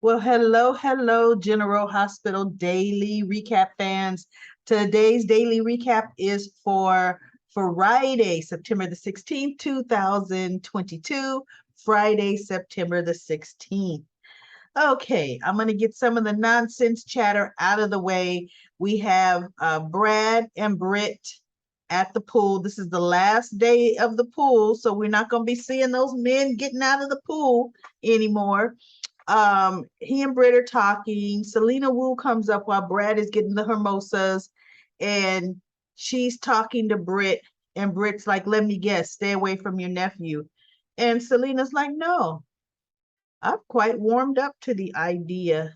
Well, hello, General Hospital Daily Recap fans. Today's daily recap is for Friday, September the 16th, 2022. Friday, September the 16th. Okay, I'm going to get some of the nonsense chatter out of the way. We have Brad and Britt at the pool. This is the last day of the pool, so we're not going to be seeing those men getting out of the pool anymore. He and Britt are talking. Selena Wu comes up while Brad is getting the hermosas, and she's talking to Britt, and Britt's like, "Let me guess, stay away from your nephew." And Selena's like, "No, I've quite warmed up to the idea.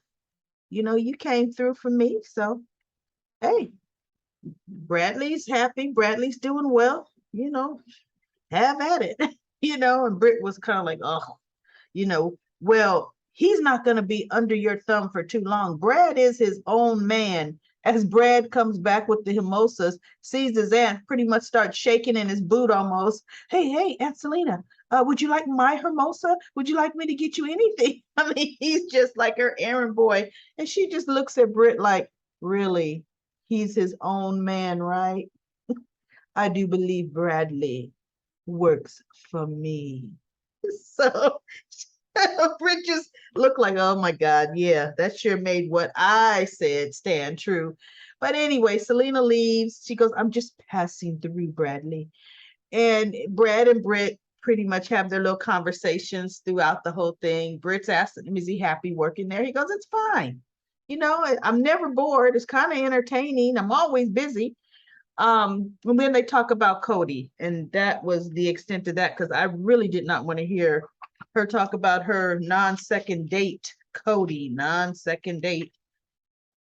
You came through for me, so hey, Bradley's happy. Bradley's doing well. Have at it." And Britt was kind of like, "Oh, well, he's not going to be under your thumb for too long. Brad is his own man." As Brad comes back with the mimosas, sees his aunt pretty much start shaking in his boot almost. Hey, Aunt Selena, would you like my hermosa? Would you like me to get you anything? I mean, he's just like her errand boy. And she just looks at Britt like, really? He's his own man, right? I do believe Bradley works for me. So Britt just looked like, oh my God, yeah, that sure made what I said stand true. But anyway, Selena leaves. She goes, "I'm just passing through, Bradley." And Brad and Britt pretty much have their little conversations throughout the whole thing. Britt's asking him, is he happy working there? He goes, "It's fine. I'm never bored. It's kind of entertaining. I'm always busy." And then they talk about Cody, and that was the extent of that because I really did not want to hear her talk about her non-second date, Cody, non-second date.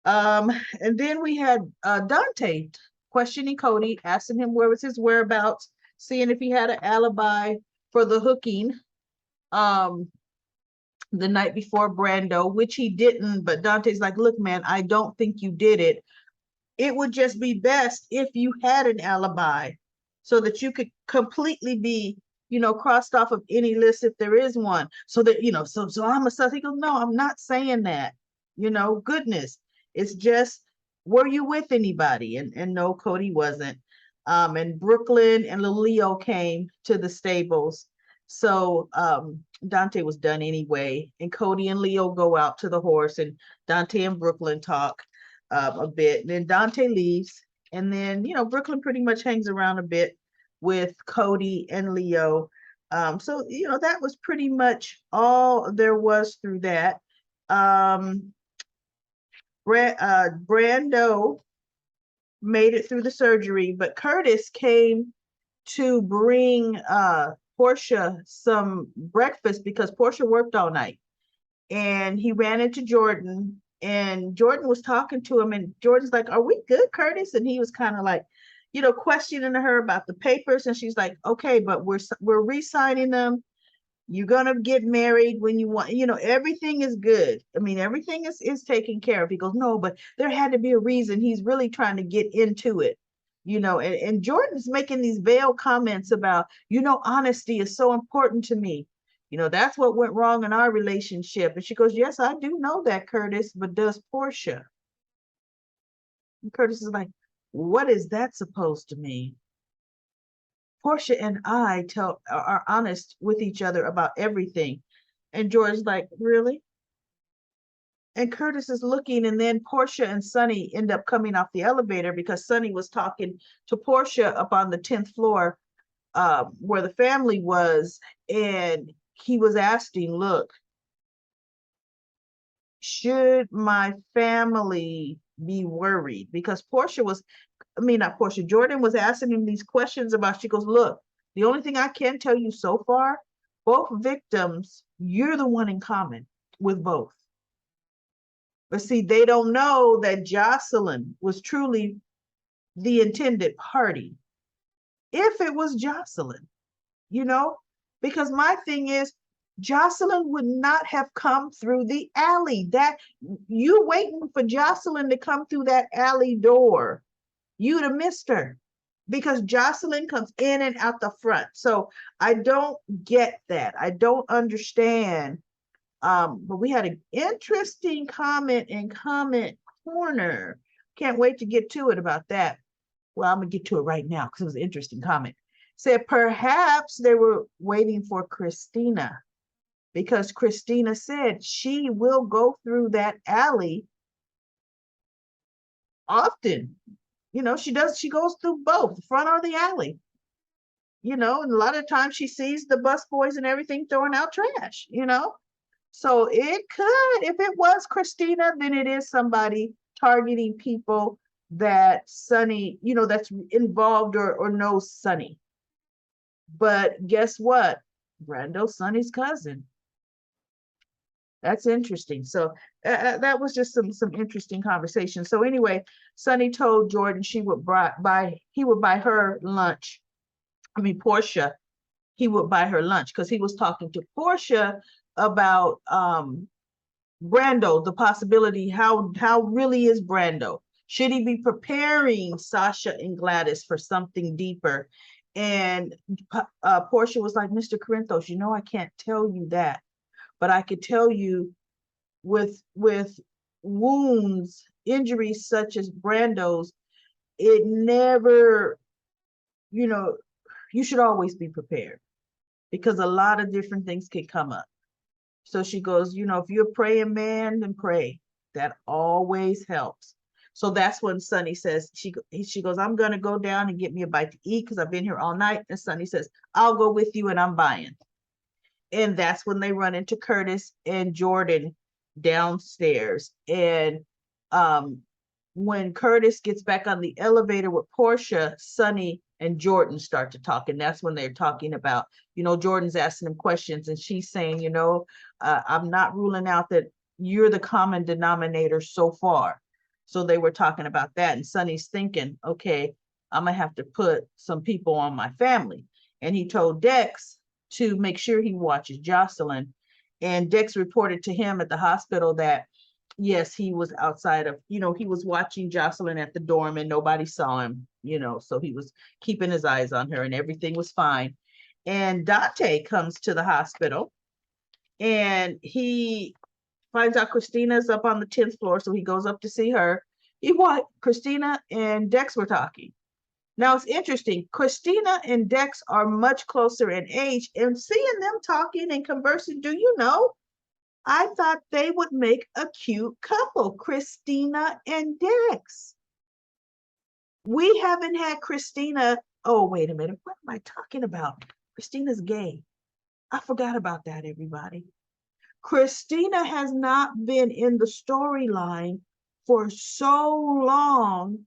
Um, and then we had Dante questioning Cody, asking him where was his whereabouts, seeing if he had an alibi for the hooking um the night before Brando, which he didn't. But Dante's like, "Look, man, I don't think you did it. It would just be best if you had an alibi so that you could completely be, crossed off of any list if there is one. So that, so I'm a sus." He goes, "No, I'm not saying that. Goodness. It's just, were you with anybody?" And no, Cody wasn't. And Brooklyn and Leo came to the stables. So Dante was done anyway. And Cody and Leo go out to the horse, and Dante and Brooklyn talk a bit. And then Dante leaves, and then Brooklyn pretty much hangs around a bit with Cody and Leo. So that was pretty much all there was through that. Um, Brando made it through the surgery, but Curtis came to bring Portia some breakfast because Portia worked all night, and he ran into Jordan, and Jordan was talking to him, and Jordan's like, "Are we good, Curtis?" And he was kind of like, questioning her about the papers, and she's like, "Okay, but we're re-signing them. You're gonna get married when you want, everything is good. I mean, everything is taken care of." He goes, "No, but there had to be a reason." He's really trying to get into it. And Jordan's making these veiled comments about, honesty is so important to me. That's what went wrong in our relationship. And she goes, "Yes, I do know that, Curtis, but does Portia?" And Curtis is like, "What is that supposed to mean?" Portia and I are honest with each other about everything. And George's like, "Really?" And Curtis is looking, and then Portia and Sonny end up coming off the elevator because Sonny was talking to Portia up on the 10th floor, where the family was. And he was asking, "Look, should my family be worried?" Because not Portia, Jordan was asking him these questions about, she goes, "Look, the only thing I can tell you so far, both victims, you're the one in common with both. But see, they don't know that Jocelyn was truly the intended party. If it was Jocelyn, you know, because my thing is, Jocelyn would not have come through the alley. That you waiting for Jocelyn to come through that alley door, you'd have missed her because Jocelyn comes in and out the front. So I don't get that. I don't understand But we had an interesting comment in comment corner. Can't wait to get to it about that. Well, I'm gonna get to it right now because it was an interesting comment. Said perhaps they were waiting for Christina because Christina said she will go through that alley often. You know, she does, she goes through both the front or the alley. You know, and a lot of times she sees the bus boys and everything throwing out trash, you know. So it could, if it was Christina, then it is somebody targeting people that Sonny, you know, that's involved or knows Sonny. But guess what? Brando's Sonny's cousin. That's interesting. So that was just some interesting conversation. So anyway, Sonny told Jordan she would he would buy her lunch. I mean Portia, he would buy her lunch because he was talking to Portia about Brando, the possibility, how really is Brando? Should he be preparing Sasha and Gladys for something deeper? And Portia was like, Mr. Corinthos, you know, I can't tell you that, but I could tell you with wounds, injuries such as Brando's, it never, you know, you should always be prepared because a lot of different things can come up. So she goes, you know, if you're a praying man, then pray. That always helps. So that's when Sonny says, she goes, I'm going to go down and get me a bite to eat because I've been here all night. And Sonny says, I'll go with you and I'm buying. And that's when they run into Curtis and Jordan downstairs. And when Curtis gets back on the elevator with Portia, Sonny and Jordan start to talk. And that's when they're talking about, you know, Jordan's asking them questions and she's saying, you know, I'm not ruling out that you're the common denominator so far. So they were talking about that. And Sonny's thinking, okay, I'm going to have to put some people on my family. And he told Dex to make sure he watches Jocelyn. And Dex reported to him at the hospital that yes, he was outside of, you know, he was watching Jocelyn at the dorm and nobody saw him, you know, so he was keeping his eyes on her and everything was fine. And Dante comes to the hospital and he finds out Christina's up on the 10th floor. So he goes up to see her. Christina and Dex were talking. Now it's interesting. Christina and Dex are much closer in age, and seeing them talking and conversing, do you know, I thought they would make a cute couple, Christina and Dex. We haven't had Christina. Oh, wait a minute. What am I talking about? Christina's gay. I forgot about that, everybody. Christina has not been in the storyline for so long.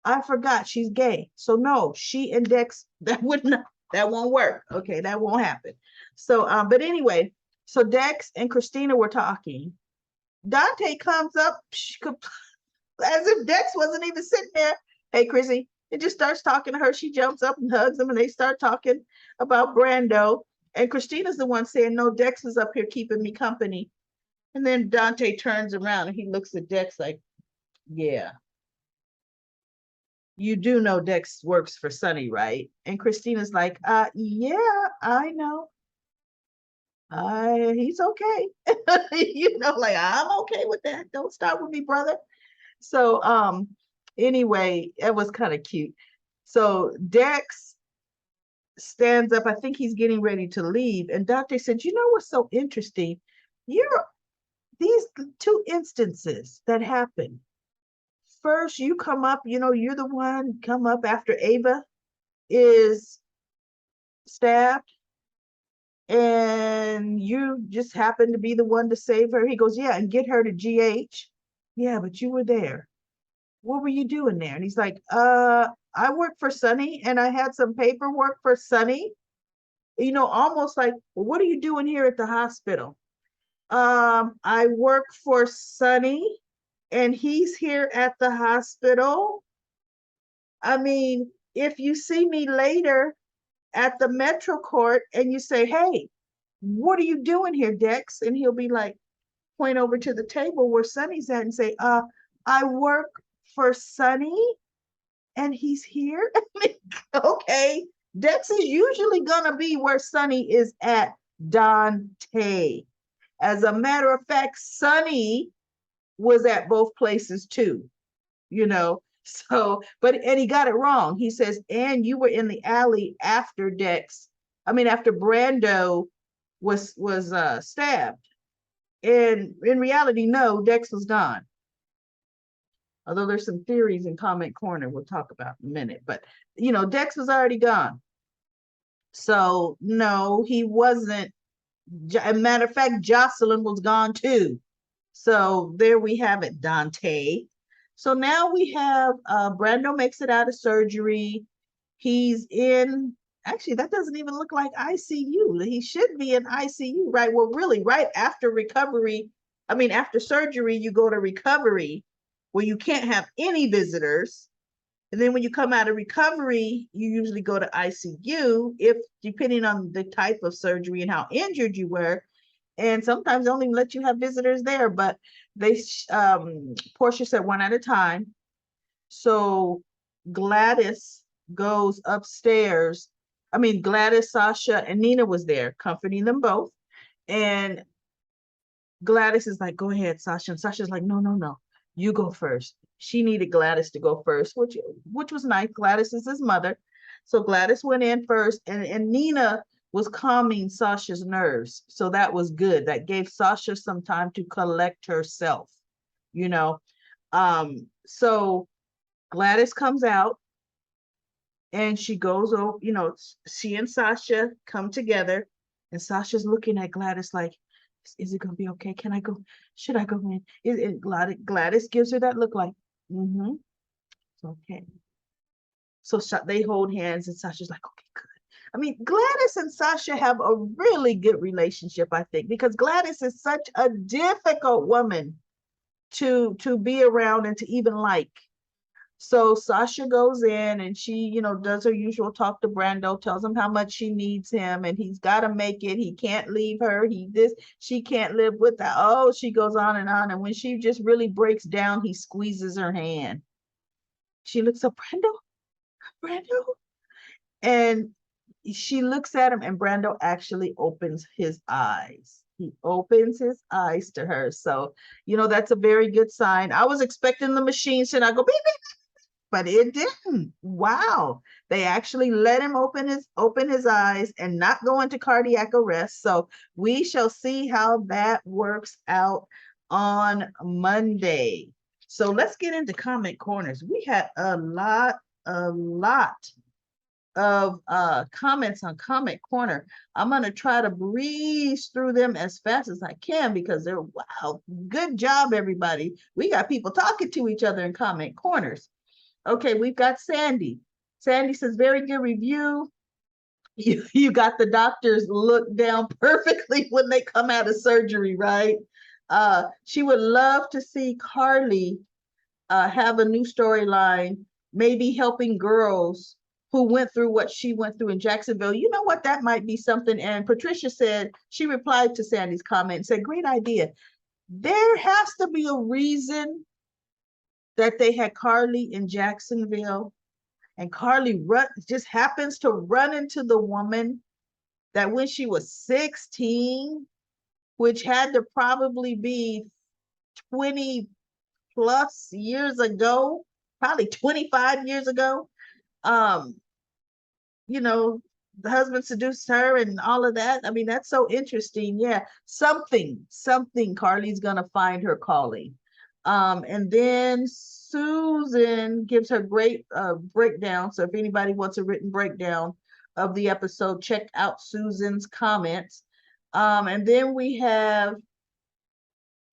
I forgot she's gay. So no, she and Dex, that won't work. Okay, that won't happen. So, but anyway, so Dex and Christina were talking. Dante comes up as if Dex wasn't even sitting there. Hey, Chrissy, and just starts talking to her. She jumps up and hugs him, and they start talking about Brando. And Christina's the one saying, no, Dex is up here keeping me company. And then Dante turns around and he looks at Dex like, yeah, you do know Dex works for Sonny, right? And Christina's like, yeah, I know. He's okay. You know, like I'm okay with that. Don't start with me, brother. So anyway, it was kind of cute. So Dex stands up. I think he's getting ready to leave. And Dante said, you know what's so interesting? You're these two instances that happen. First, you come up, you know, you're the one come up after Ava is stabbed and you just happen to be the one to save her. He goes, yeah, and get her to GH. Yeah, but you were there. What were you doing there? And he's like, I worked for Sonny and I had some paperwork for Sonny. You know, almost like, well, what are you doing here at the hospital? I work for Sonny and he's here at the hospital. I mean, if you see me later at the Metro Court and you say, hey, what are you doing here, Dex? And he'll be like, point over to the table where Sonny's at and say, I work for Sonny and he's here. Okay, Dex is usually gonna be where Sonny is at Dante. As a matter of fact, Sonny was at both places too, you know. So, and he got it wrong. He says, and you were in the alley after after Brando was stabbed. And in reality, no, Dex was gone. Although there's some theories in Comment Corner we'll talk about in a minute, but Dex was already gone. So no, he wasn't. As a matter of fact, Jocelyn was gone too. So there we have it, Dante. So now we have Brando makes it out of surgery. He's in, actually, that doesn't even look like ICU. He should be in ICU, right? Well, really, right after recovery, after surgery, you go to recovery where you can't have any visitors. And then when you come out of recovery, you usually go to ICU, if depending on the type of surgery and how injured you were. And sometimes they don't even let you have visitors there, but Portia said one at a time. So Gladys goes upstairs. Gladys, Sasha, and Nina was there comforting them both. And Gladys is like, go ahead, Sasha. And Sasha's like, no, no, no, you go first. She needed Gladys to go first, which was nice. Gladys is his mother. So Gladys went in first, and Nina was calming Sasha's nerves. So that was good. That gave Sasha some time to collect herself, you know. So Gladys comes out and she goes over, she and Sasha come together, and Sasha's looking at Gladys like, is it gonna be okay? Can I go? Should I go in? Gladys gives her that look like, mm-hmm, it's okay. So they hold hands, and Sasha's like, okay, good. Gladys and Sasha have a really good relationship, I think, because Gladys is such a difficult woman to be around and to even like. So Sasha goes in and she, does her usual talk to Brando, tells him how much she needs him and he's got to make it. He can't leave her. She can't live without. Oh, she goes on. And when she just really breaks down, he squeezes her hand. She looks up, Brando. And she looks at him, and Brando actually opens his eyes. He opens his eyes to her. So, that's a very good sign. I was expecting the machine to not go beep, beep, but it didn't. Wow. They actually let him open his eyes and not go into cardiac arrest. So we shall see how that works out on Monday. So let's get into comment corners. We had a lot of comments on Comment Corner. I'm going to try to breeze through them as fast as I can because they're, wow, good job, everybody. We got people talking to each other in Comment Corners. Okay, we've got Sandy. Sandy says, very good review. You got the doctors look down perfectly when they come out of surgery, right? She would love to see Carly have a new storyline, maybe helping girls who went through what she went through in Jacksonville. You know what? That might be something. And Patricia said, she replied to Sandy's comment and said, great idea. There has to be a reason that they had Carly in Jacksonville, and Carly just happens to run into the woman that when she was 16, which had to probably be 20 plus years ago, probably 25 years ago. The husband seduced her and all of that. That's so interesting. Yeah, something Carly's gonna find her calling. And then Susan gives her great breakdown. So if anybody wants a written breakdown of the episode, check out Susan's comments. And then we have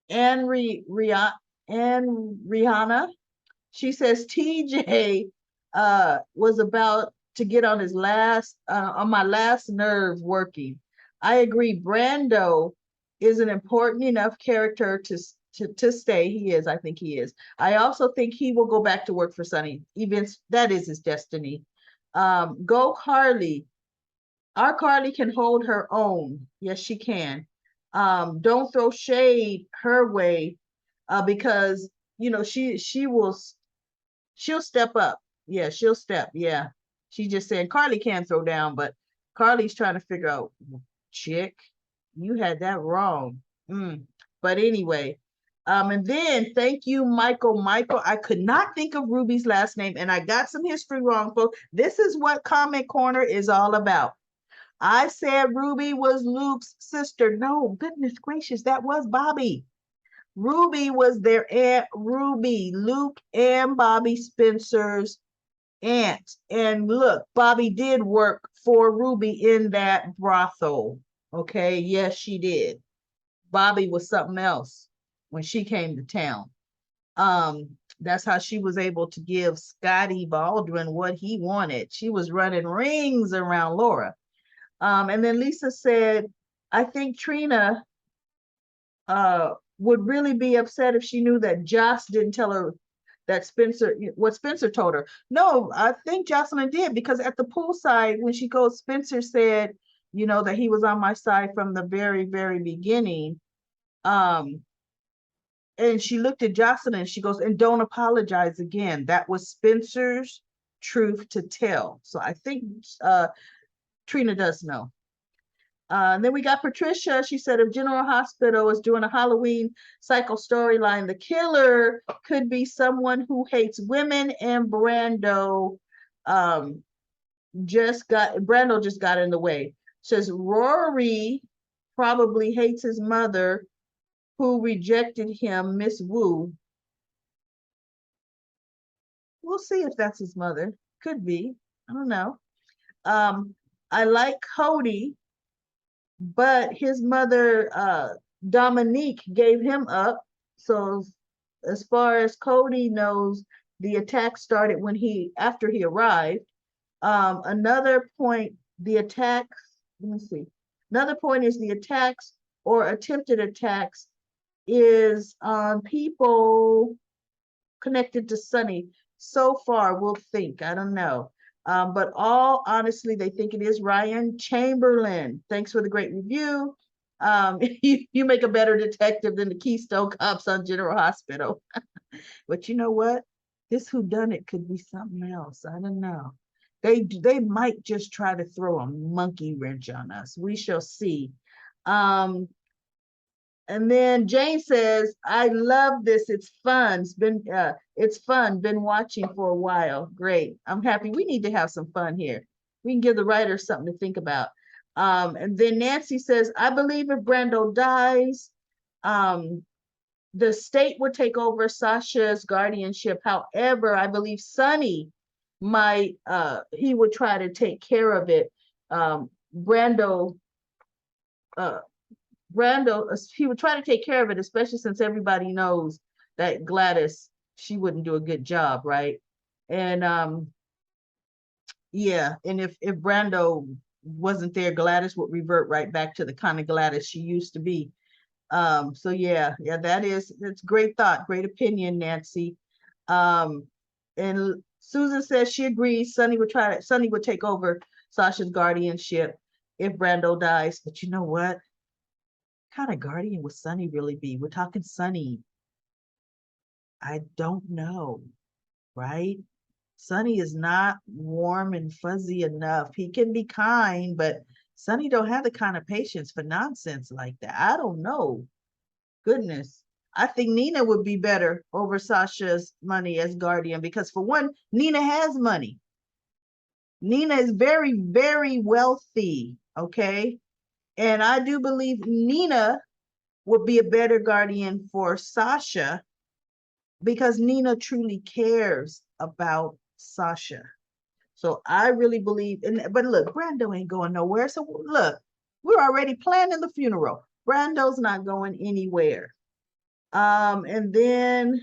Rihanna. She says TJ was about to get on my last nerve working. I agree. Brando is an important enough character to stay. He is. I think he is. I also think he will go back to work for Sonny. Events, that is his destiny. Go Carly. Our Carly can hold her own. Yes, she can. Don't throw shade her way because she'll step up. Yeah, she'll step. Yeah. She just said Carly can't throw down, but Carly's trying to figure out, chick, you had that wrong. But anyway, and then thank you, Michael. Michael, I could not think of Ruby's last name, and I got some history wrong, folks. This is what Comment Corner is all about. I said Ruby was Luke's sister. No, goodness gracious, that was Bobby. Ruby was their aunt Ruby, Luke and Bobby Spencer's aunt. And look, Bobby did work for Ruby in that brothel. Okay, yes, she did. Bobby was something else when she came to town. That's how she was able to give Scotty Baldwin what he wanted. She was running rings around Laura. And then Lisa said, I think Trina would really be upset if she knew that Joss didn't tell her that what Spencer told her. No, I think Jocelyn did, because at the poolside, when she goes, Spencer said, that he was on my side from the very, very beginning. And she looked at Jocelyn and she goes, and don't apologize again. That was Spencer's truth to tell. So I think Trina does know. And then we got Patricia. She said if General Hospital is doing a Halloween cycle storyline, the killer could be someone who hates women, and Brando just got in the way. Says Rory probably hates his mother who rejected him, Miss Wu. We'll see if that's his mother. Could be. I don't know. I like Cody, but his mother, Dominique, gave him up. So as far as Cody knows, the attack started after he arrived. Another point, let me see. Another point is the attacks or attempted attacks is on people connected to Sonny. So far, we'll think. I don't know. But all honestly, they think it is Ryan Chamberlain. Thanks for the great review. You make a better detective than the Keystone Cops on General Hospital. But you know what? This whodunit could be something else. I don't know. They might just try to throw a monkey wrench on us. We shall see. And then Jane says, I love this. It's fun. It's fun. Been watching for a while. Great. I'm happy. We need to have some fun here. We can give the writers something to think about. And then Nancy says, I believe if Brando dies, the state would take over Sasha's guardianship. However, I believe Sonny he would try to take care of it. Brando, he would try to take care of it, especially since everybody knows that Gladys, she wouldn't do a good job, right? And yeah, and if Brando wasn't there, Gladys would revert right back to the kind of Gladys she used to be. So yeah, that's great thought, great opinion, Nancy. And Susan says she agrees Sonny would take over Sasha's guardianship if Brando dies. But you know what? Kind of guardian would Sonny really be? We're talking Sonny. I don't know, right? Sonny is not warm and fuzzy enough. He can be kind, but Sonny don't have the kind of patience for nonsense like that. I don't know. Goodness. I think Nina would be better over Sasha's money as guardian because, for one, Nina has money. Nina is very, very wealthy, okay? And I do believe Nina would be a better guardian for Sasha because Nina truly cares about Sasha. So I really believe, but look, Brando ain't going nowhere. So look, we're already planning the funeral. Brando's not going anywhere. And then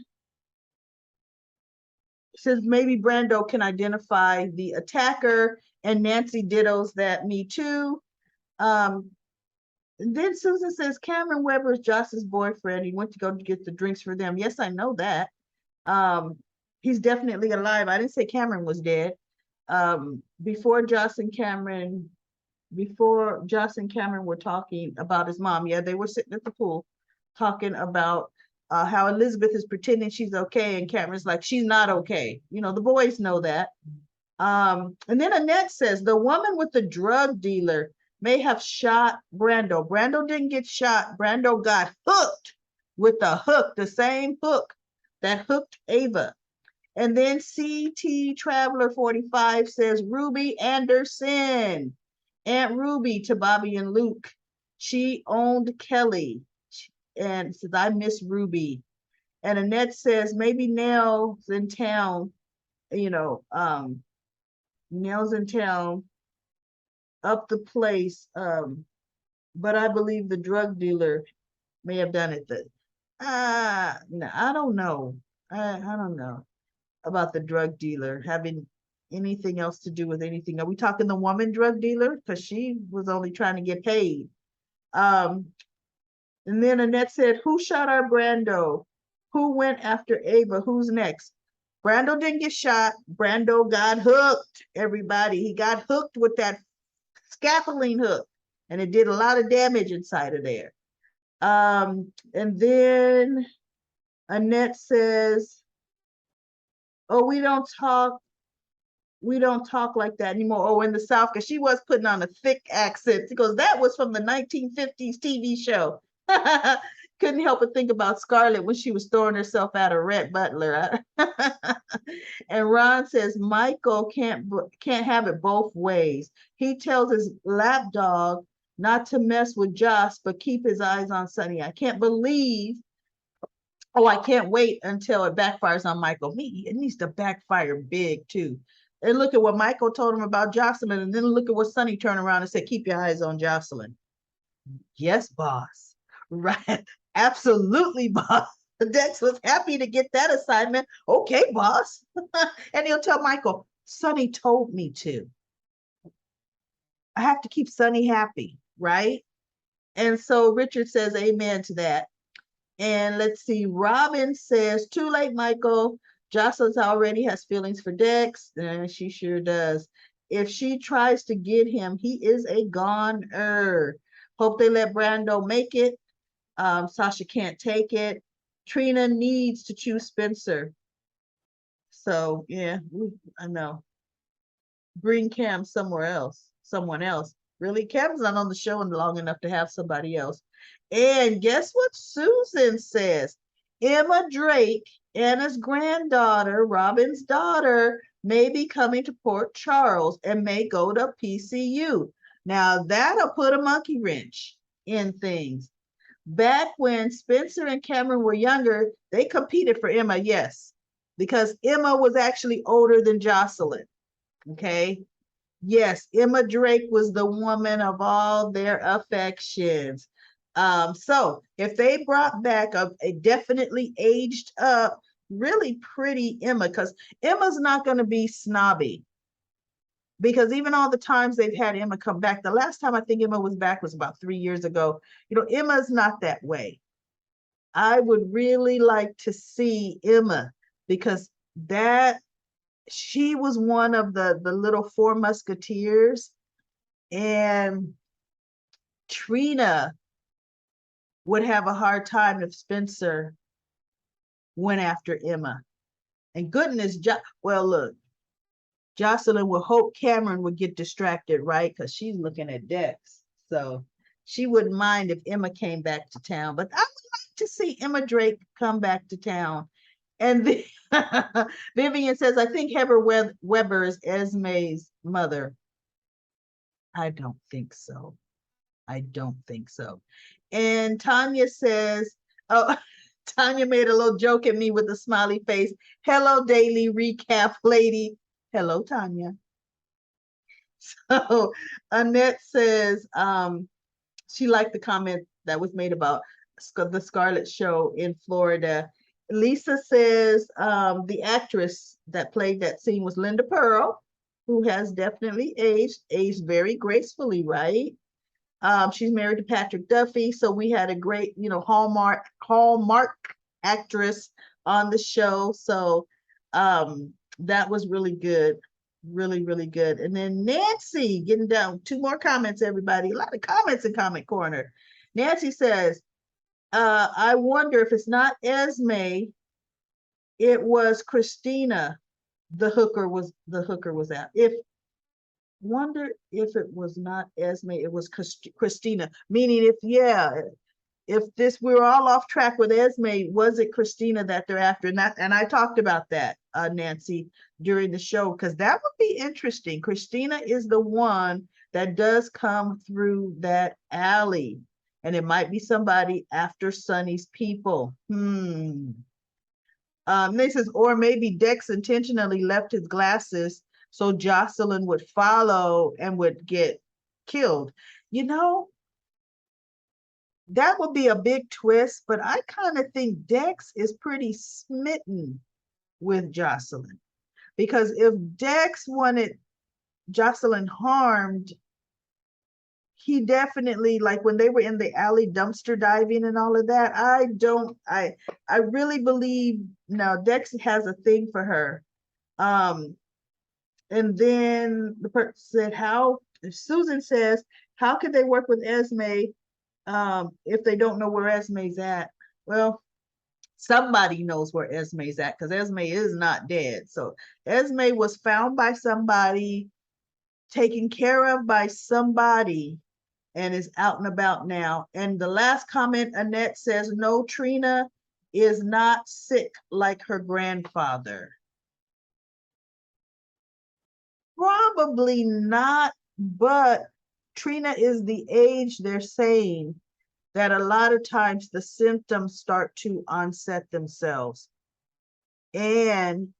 since maybe Brando can identify the attacker, and Nancy dittos that, me too. Then Susan says Cameron Weber is Joss's boyfriend. He went to go get the drinks for them. Yes, I know that. He's definitely alive. I didn't say Cameron was dead. Before Joss and Cameron were talking about his mom, yeah, they were sitting at the pool talking about how Elizabeth is pretending she's okay, and Cameron's like, she's not okay. The boys know that. And then Annette says, the woman with the drug dealer may have shot Brando. Brando didn't get shot. Brando got hooked with a hook, the same hook that hooked Ava. And then CT Traveler 45 says Ruby Anderson, Aunt Ruby to Bobby and Luke. She owned Kelly. And says, I miss Ruby. And Annette says, maybe Nell's in town, Nell's in town, up the place. But I believe the drug dealer may have done it. No, I don't know. I don't know about the drug dealer having anything else to do with anything. Are we talking the woman drug dealer? Because she was only trying to get paid. And then Annette said, who shot our Brando? Who went after Ava? Who's next? Brando didn't get shot. Brando got hooked, everybody. He got hooked with that scaffolding hook, and it did a lot of damage inside of there. And then Annette says, oh, we don't talk like that anymore. Oh, in the South, because she was putting on a thick accent, because that was from the 1950s TV show. Couldn't help but think about Scarlett when she was throwing herself at a Rhett Butler. And Ron says Michael can't have it both ways. He tells his lapdog not to mess with Joss, but keep his eyes on Sonny. I can't wait until it backfires on Michael. It needs to backfire big too. And look at what Michael told him about Jocelyn, and then look at what Sonny turned around and said, keep your eyes on Jocelyn. Yes, boss. Right. Absolutely, boss. Dex was happy to get that assignment. Okay, boss. And he'll tell Michael, Sonny told me to. I have to keep Sonny happy, right? And so Richard says amen to that. And let's see, Robin says, too late, Michael. Jocelyn already has feelings for Dex, and she sure does. If she tries to get him, he is a goner. Hope they let Brando make it. Sasha can't take it. Trina needs to choose Spencer. So yeah, I know. Bring Cam someone else. Really, Cam's not on the show long enough to have somebody else. And guess what Susan says? Emma Drake, Anna's granddaughter, Robin's daughter, may be coming to Port Charles and may go to PCU. Now that'll put a monkey wrench in things. Back when Spencer and Cameron were younger, they competed for Emma, yes, because Emma was actually older than Jocelyn. Okay. Yes, Emma Drake was the woman of all their affections. So if they brought back a definitely aged up, really pretty Emma, because Emma's not going to be snobby. Because even all the times they've had Emma come back, the last time I think Emma was back was about 3 years ago. Emma's not that way. I would really like to see Emma, because she was one of the little four musketeers, and Trina would have a hard time if Spencer went after Emma. And goodness, well, look, Jocelyn would hope Cameron would get distracted, right? Because she's looking at Dex. So she wouldn't mind if Emma came back to town. But I would like to see Emma Drake come back to town. And Vivian says, I think Heather Weber is Esme's mother. I don't think so. I don't think so. And Tanya says, oh, Tanya made a little joke at me with a smiley face. Hello, daily recap lady. Hello, Tanya. So Annette says she liked the comment that was made about the Scarlett show in Florida. Lisa says the actress that played that scene was Linda Pearl, who has definitely aged very gracefully, right? She's married to Patrick Duffy, so we had a great, Hallmark actress on the show. So that was really good, really, really good. And then Nancy, getting down, 2 more comments, everybody. A lot of comments in Comment Corner. Nancy says, I wonder if it's not Esme, it was Christina the hooker was at. wonder if it was not Esme, it was Christina. Meaning, if yeah, if this we're all off track with Esme, was it Christina that they're after? And I talked about that, Nancy, during the show, because that would be interesting. Christina is the one that does come through that alley, and it might be somebody after Sonny's people. They says, or maybe Dex intentionally left his glasses so Jocelyn would follow and would get killed. You know, that would be a big twist, but I kind of think Dex is pretty smitten with Jocelyn, because if Dex wanted Jocelyn harmed, he definitely, like when they were in the alley dumpster diving and all of that, I really believe now Dex has a thing for her. And then the person said, how, Susan says, how could they work with Esme if they don't know where Esme's at? Well, somebody knows where Esme's at, because Esme is not dead. So Esme was found by somebody, taken care of by somebody, and is out and about now. And the last comment, Annette says, no, Trina is not sick like her grandfather. Probably not, but Trina is the age they're saying that a lot of times the symptoms start to onset themselves. And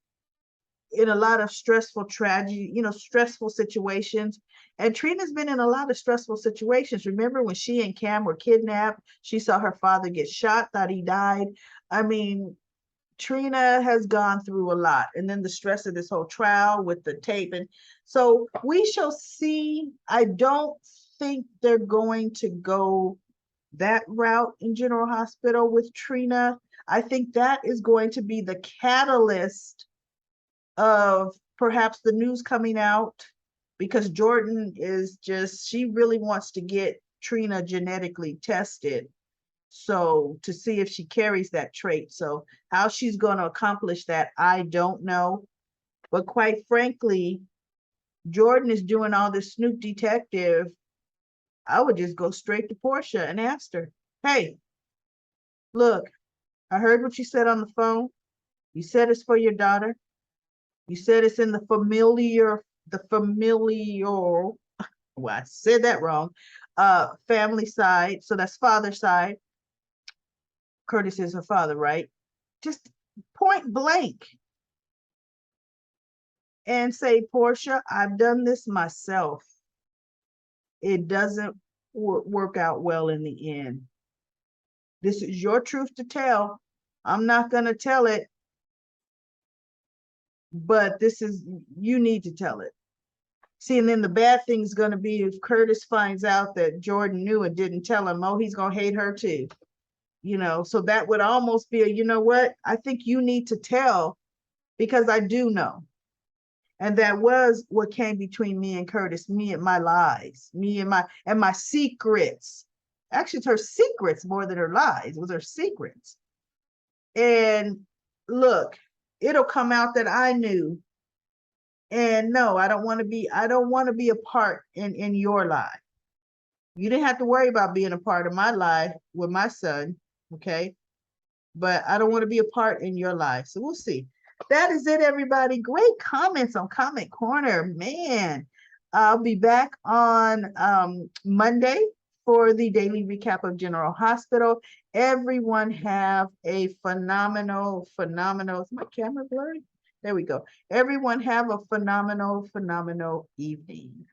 in a lot of stressful tragedy, stressful situations. And Trina's been in a lot of stressful situations. Remember when she and Cam were kidnapped, she saw her father get shot, thought he died. I mean, Trina has gone through a lot. And then the stress of this whole trial with the tape. And so we shall see. I don't think they're going to go that route in General Hospital with Trina. I think that is going to be the catalyst of perhaps the news coming out, because Jordan is just, she really wants to get Trina genetically tested. So to see if she carries that trait. So how she's going to accomplish that, I don't know. But quite frankly, Jordan is doing all this snoop detective. I would just go straight to Portia and ask her, hey, look, I heard what you said on the phone. You said it's for your daughter. You said it's in the familial, well, I said that wrong, family side. So that's father side. Curtis is her father, right? Just point blank and say, Portia, I've done this myself. It doesn't work out well in the end. This is your truth to tell. I'm not going to tell it, but this is, you need to tell it. See, and then the bad thing is going to be if Curtis finds out that Jordan knew and didn't tell him, oh, he's going to hate her too. So that would almost be a, you know what? I think you need to tell, because I do know. And that was what came between me and Curtis, me and my lies, me and my secrets. Actually, it's her secrets more than her lies. It was her secrets. And look, it'll come out that I knew. And no, I don't want to be a part in your life. You didn't have to worry about being a part of my life with my son, okay? But I don't want to be a part in your life. So we'll see. That is it, everybody. Great comments on Comment Corner. Man, I'll be back on Monday for the daily recap of General Hospital. Everyone have a phenomenal, is my camera blurry? There we go. Everyone have a phenomenal evening.